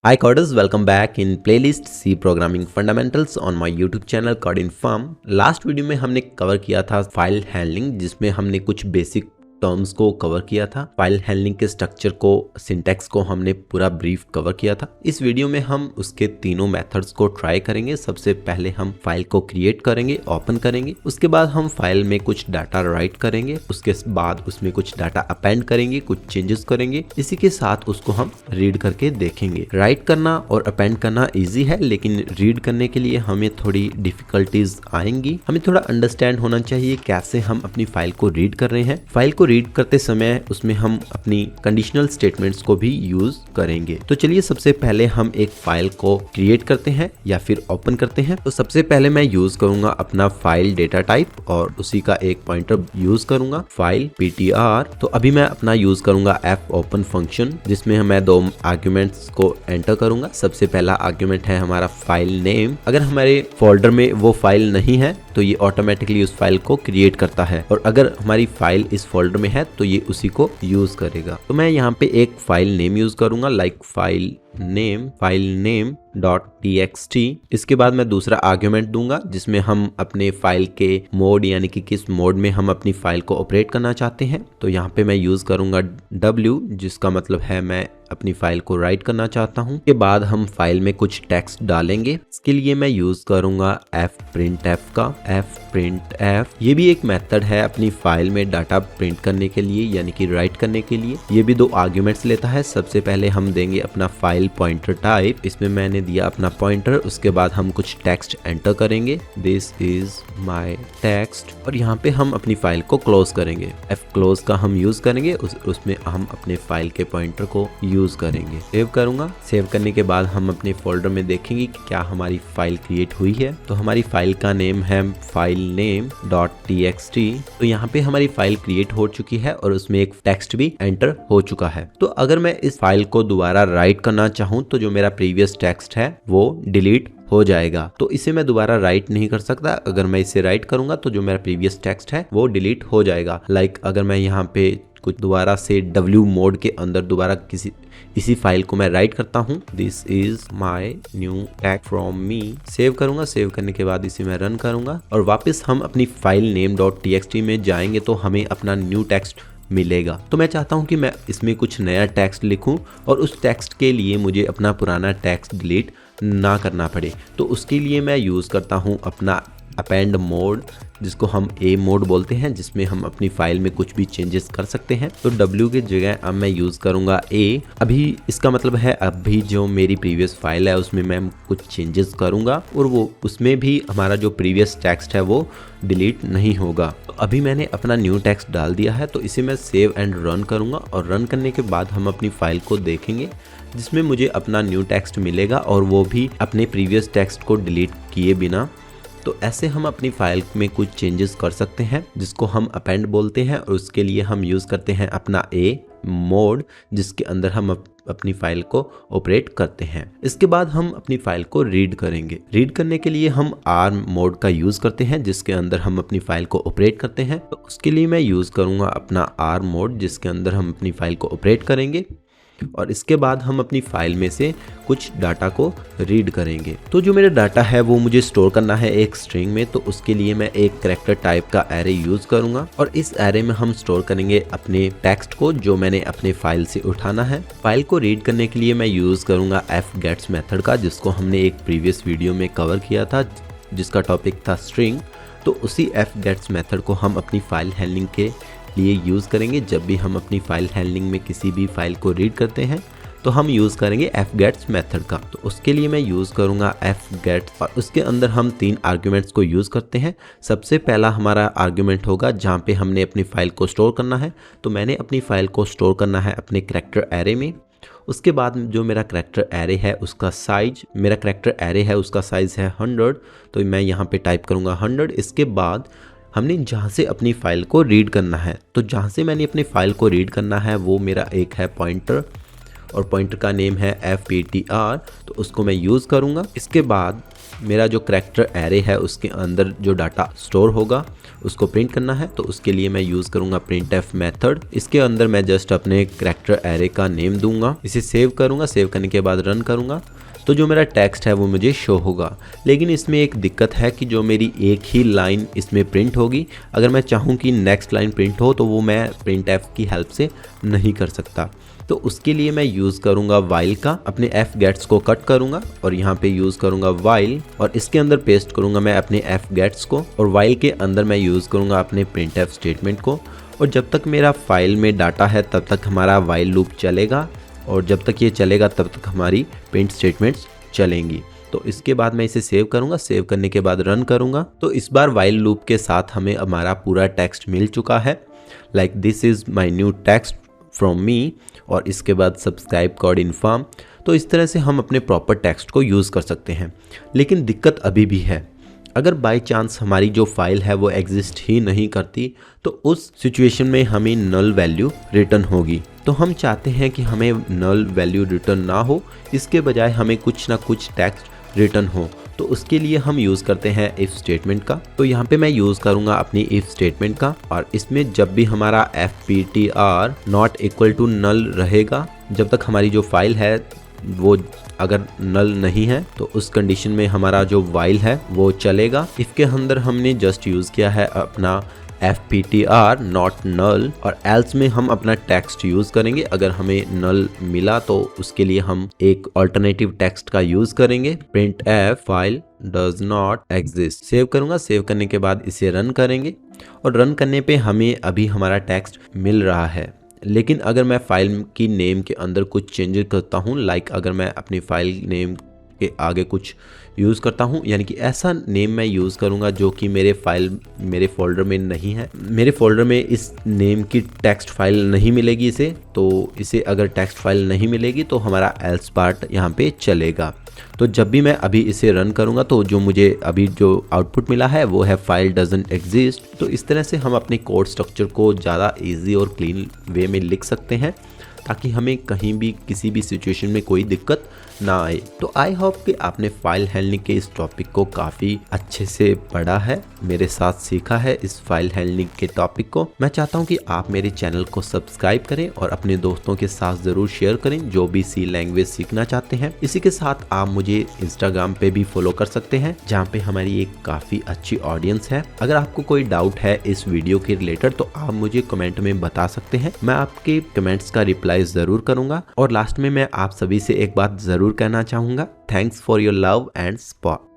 Hi coders, welcome back in playlist C Programming Fundamentals on my YouTube channel CodeInform। Last video में हमने cover किया था file handling, जिसमें हमने कुछ बेसिक टर्म्स को कवर किया था। फाइल हैंडलिंग के स्ट्रक्चर को, सिंटैक्स को हमने पूरा ब्रीफ कवर किया था। इस वीडियो में हम उसके तीनों मेथड्स को ट्राई करेंगे। सबसे पहले हम फाइल को क्रिएट करेंगे, ओपन करेंगे। उसके बाद हम फाइल में कुछ डाटा राइट करेंगे। उसके बाद उसमें कुछ डाटा अपेंड करेंगे, कुछ चेंजेस करेंगे। इसी के साथ उसको हम रीड करके देखेंगे। राइट करना और अपेंड करना इजी है, लेकिन रीड करने के लिए हमें थोड़ी डिफिकल्टीज आएंगी। हमें थोड़ा अंडरस्टैंड होना चाहिए कैसे हम अपनी फाइल को रीड कर रहे हैं। फाइल को रीड करते समय उसमें हम अपनी कंडीशनल स्टेटमेंट्स को भी यूज करेंगे। तो चलिए सबसे पहले हम एक फाइल को क्रिएट करते हैं या फिर ओपन करते हैं। तो सबसे पहले मैं यूज करूंगा अपना फाइल डेटा टाइप और उसी का एक पॉइंटर यूज करूंगा, फाइल ptr। तो अभी मैं अपना यूज करूंगा f ओपन फंक्शन, जिसमें मैं दो आर्ग्यूमेंट्स को एंटर करूंगा। सबसे पहला आर्ग्यूमेंट है हमारा फाइल नेम। अगर हमारे फोल्डर में वो फाइल नहीं है तो ये ऑटोमेटिकली उस फाइल को क्रिएट करता है, और अगर हमारी फाइल इस फोल्डर में है तो ये उसी को यूज करेगा। तो मैं यहाँ पे एक फाइल नेम यूज करूंगा, लाइक फाइल नेम .txt। इसके बाद मैं दूसरा आर्ग्यूमेंट दूंगा, जिसमें हम अपने फाइल के मोड यानी कि किस मोड में हम अपनी फाइल को ऑपरेट करना चाहते हैं। तो यहाँ पे मैं यूज करूंगा w, जिसका मतलब है मैं अपनी फाइल को राइट करना चाहता हूँ। के बाद हम फाइल में कुछ टेक्स्ट डालेंगे। इसके लिए मैं यूज करूंगा fprintf का fprintf। ये भी एक मेथड है अपनी फाइल में डाटा प्रिंट करने के लिए, यानी कि राइट करने के लिए। ये भी दो आर्ग्यूमेंट्स लेता है। सबसे पहले हम देंगे अपना फाइल पॉइंटर टाइप। इसमें मैंने दिया अपना पॉइंटर। उसके बाद हम कुछ टेक्स्ट एंटर करेंगे, दिस इज माई टेक्स्ट, और यहाँ पे हम अपनी फाइल को क्लोज करेंगे। क्लोज का हम यूज करेंगे, उसमें हम अपने फाइल के पॉइंटर को यूज करेंगे। सेव करूंगा। सेव करने के बाद हम अपने फोल्डर में देखेंगे कि क्या हमारी फाइल क्रिएट हुई है। तो हमारी फाइल का नेम है फाइल नेम .txt। तो यहाँ पे हमारी फाइल क्रिएट हो चुकी है और उसमें एक टेक्स्ट भी एंटर हो चुका है। तो अगर मैं इस फाइल को दोबारा राइट करना चाहूँ तो जो मेरा प्रीवियस टेक्स्ट है वो डिलीट हो जाएगा। तो इसे मैं दोबारा राइट नहीं कर सकता। अगर मैं इसे राइट करूंगा तो जो मेरा प्रीवियस टेक्स्ट है वो डिलीट हो जाएगा। लाइक अगर मैं यहाँ पे कुछ दोबारा से w मोड के अंदर दोबारा इसी फाइल को मैं राइट करता हूँ, this is my new text from me. Save करूंगा। सेव करने के बाद इसे मैं रन करूंगा और वापस हम अपनी फाइल नेम .txt में जाएंगे तो हमें अपना न्यू टेक्स्ट मिलेगा। तो मैं चाहता हूं कि मैं इसमें कुछ नया टेक्स्ट लिखूं और उस टेक्स्ट के लिए मुझे अपना पुराना टेक्स्ट डिलीट ना करना पड़े। तो उसके लिए मैं यूज़ करता हूं अपना अपेंड मोड, जिसको हम a मोड बोलते हैं, जिसमें हम अपनी फाइल में कुछ भी चेंजेस कर सकते हैं। तो w की जगह अब मैं यूज़ करूंगा a। अभी इसका मतलब है अभी जो मेरी प्रीवियस फाइल है उसमें मैं कुछ चेंजेस करूंगा और वो उसमें भी हमारा जो प्रीवियस टेक्स्ट है वो डिलीट नहीं होगा। तो अभी मैंने अपना न्यू टेक्स्ट डाल दिया है, तो इसे मैं सेव एंड रन करूंगा और रन करने के बाद हम अपनी फाइल को देखेंगे, जिसमें मुझे अपना न्यू टेक्स्ट मिलेगा और वो भी अपने प्रीवियस टेक्स्ट को डिलीट किए बिना। तो ऐसे हम अपनी फाइल में कुछ चेंजेस कर सकते हैं, जिसको हम अपेंड बोलते हैं, और उसके लिए हम यूज़ करते हैं अपना a मोड, जिसके अंदर हम अपनी फाइल को ऑपरेट करते हैं। इसके बाद हम अपनी फाइल को रीड करेंगे। रीड करने के लिए हम r मोड का यूज़ करते हैं, जिसके अंदर हम अपनी फाइल को ऑपरेट करते हैं। तो उसके लिए मैं यूज़ करूँगा अपना r मोड, जिसके अंदर हम अपनी फाइल को ऑपरेट करेंगे और इसके बाद हम अपनी फाइल में से कुछ डाटा को रीड करेंगे। तो जो मेरा डाटा है वो मुझे स्टोर करना है एक स्ट्रिंग में। तो उसके लिए मैं एक कैरेक्टर टाइप का एरे यूज करूंगा और इस एरे में हम स्टोर करेंगे अपने टेक्स्ट को, जो मैंने अपने फाइल से उठाना है। फाइल को रीड करने के लिए मैं यूज करूंगा fgets मेथड का, जिसको हमने एक प्रीवियस वीडियो में कवर किया था, जिसका टॉपिक था स्ट्रिंग। तो उसी fgets मेथड को हम अपनी फाइल हैंडलिंग के लिए यूज़ करेंगे। जब भी हम अपनी फाइल हैंडलिंग में किसी भी फाइल को रीड करते हैं तो हम यूज़ करेंगे fgets मेथड का। तो उसके लिए मैं यूज़ करूँगा fgets और उसके अंदर हम 3 आर्ग्यूमेंट्स को यूज़ करते हैं। सबसे पहला हमारा आर्ग्यूमेंट होगा जहाँ पे हमने अपनी फाइल को स्टोर करना है। तो मैंने अपनी फाइल को स्टोर करना है अपने कैरेक्टर एरे में। उसके बाद जो मेरा कैरेक्टर एरे है उसका साइज, मेरा कैरेक्टर एरे है उसका साइज़ है 100। तो मैं यहाँ पे टाइप करूँगा 100। इसके बाद हमने जहाँ से अपनी फाइल को रीड करना है, तो जहाँ से मैंने अपनी फाइल को रीड करना है वो मेरा एक है पॉइंटर, और पॉइंटर का नेम है fptr। तो उसको मैं यूज़ करूँगा। इसके बाद मेरा जो कैरेक्टर एरे है उसके अंदर जो डाटा स्टोर होगा उसको प्रिंट करना है, तो उसके लिए मैं यूज़ करूँगा प्रिंटफ मेथड। इसके अंदर मैं जस्ट अपने कैरेक्टर एरे का नेम दूंगा, इसे सेव करूँगा, सेव करने के बाद रन करूँगा तो जो मेरा टेक्स्ट है वो मुझे शो होगा। लेकिन इसमें एक दिक्कत है कि जो मेरी एक ही लाइन इसमें प्रिंट होगी, अगर मैं चाहूँ कि नेक्स्ट लाइन प्रिंट हो तो वो मैं प्रिंटफ की हेल्प से नहीं कर सकता। तो उसके लिए मैं यूज़ करूँगा वाइल का, अपने एफ गेट्स को कट करूँगा और यहाँ पे यूज़ करूँगा वाइल और इसके अंदर पेस्ट करूँगा मैं अपने एफ गेट्स को और वाइल के अंदर मैं यूज़ करूँगा अपने प्रिंटफ स्टेटमेंट को। और जब तक मेरा फाइल में डाटा है तब तक हमारा वाइल लूप चलेगा और जब तक ये चलेगा तब तक हमारी प्रिंट स्टेटमेंट्स चलेंगी। तो इसके बाद मैं इसे सेव करूंगा, सेव करने के बाद रन करूंगा तो इस बार वाइल लूप के साथ हमें हमारा पूरा टेक्स्ट मिल चुका है, like this is my new text from me और इसके बाद सब्सक्राइब कोड इन्फॉर्म। तो इस तरह से हम अपने प्रॉपर टेक्स्ट को यूज़ कर सकते हैं। लेकिन दिक्कत अभी भी है, अगर बाय चांस हमारी जो फाइल है वो एग्जिस्ट ही नहीं करती तो उस सिचुएशन में हमें नल वैल्यू रिटर्न होगी। तो हम चाहते हैं कि हमें नल वैल्यू रिटर्न ना हो, इसके बजाय हमें कुछ ना कुछ टेक्स्ट रिटर्न हो। तो उसके लिए हम यूज़ करते हैं इफ़ स्टेटमेंट का। तो यहाँ पे मैं यूज़ करूँगा अपनी इफ़ स्टेटमेंट का और इसमें जब भी हमारा fptr not equal to null रहेगा, जब तक हमारी जो फाइल है वो अगर नल नहीं है तो उस कंडीशन में हमारा जो वाइल है वो चलेगा। इफ़ के अंदर हमने जस्ट यूज़ किया है अपना fptr नॉट नल और एल्स में हम अपना टेक्स्ट यूज़ करेंगे। अगर हमें नल मिला तो उसके लिए हम एक ऑल्टरनेटिव टेक्स्ट का यूज़ करेंगे, print F file does not exist. Save करूँगा, सेव करने के बाद इसे रन करेंगे और रन करने पे हमें अभी हमारा टेक्स्ट मिल रहा है। लेकिन अगर मैं फाइल की नेम के अंदर कुछ चेंजेस करता हूँ, लाइक अगर मैं अपनी फाइल नेम के आगे कुछ यूज़ करता हूँ, यानी कि ऐसा नेम मैं यूज़ करूँगा जो कि मेरे फोल्डर में नहीं है, मेरे फोल्डर में इस नेम की टेक्स्ट फाइल नहीं मिलेगी इसे। तो इसे अगर टेक्स्ट फाइल नहीं मिलेगी तो हमारा एल्स पार्ट यहाँ पे चलेगा। तो जब भी मैं अभी इसे रन करूँगा तो जो मुझे अभी जो आउटपुट मिला है वो है फाइल डजंट एग्जिस्ट। तो इस तरह से हम अपने कोड स्ट्रक्चर को ज़्यादा ईजी और क्लीन वे में लिख सकते हैं ताकि हमें कहीं भी किसी भी सिचुएशन में कोई दिक्कत ना आए। तो आई होप कि आपने फाइल हैंडलिंग के इस टॉपिक को काफ़ी अच्छे से पढ़ा है, मेरे साथ सीखा है इस फाइल हैंडलिंग के टॉपिक को। मैं चाहता हूं कि आप मेरे चैनल को सब्सक्राइब करें और अपने दोस्तों के साथ ज़रूर शेयर करें जो भी सी लैंग्वेज सीखना चाहते हैं। इसी के साथ आप मुझे इंस्टाग्राम पे भी फॉलो कर सकते हैं जहाँ पे हमारी एक काफ़ी अच्छी ऑडियंस है। अगर आपको कोई डाउट है इस वीडियो के रिलेटेड तो आप मुझे कमेंट में बता सकते हैं, मैं आपके कमेंट्स का रिप्लाई ज़रूर करूँगा। और लास्ट में मैं आप सभी से एक बात ज़रूर कहना चाहूँगा, thanks for your love and support.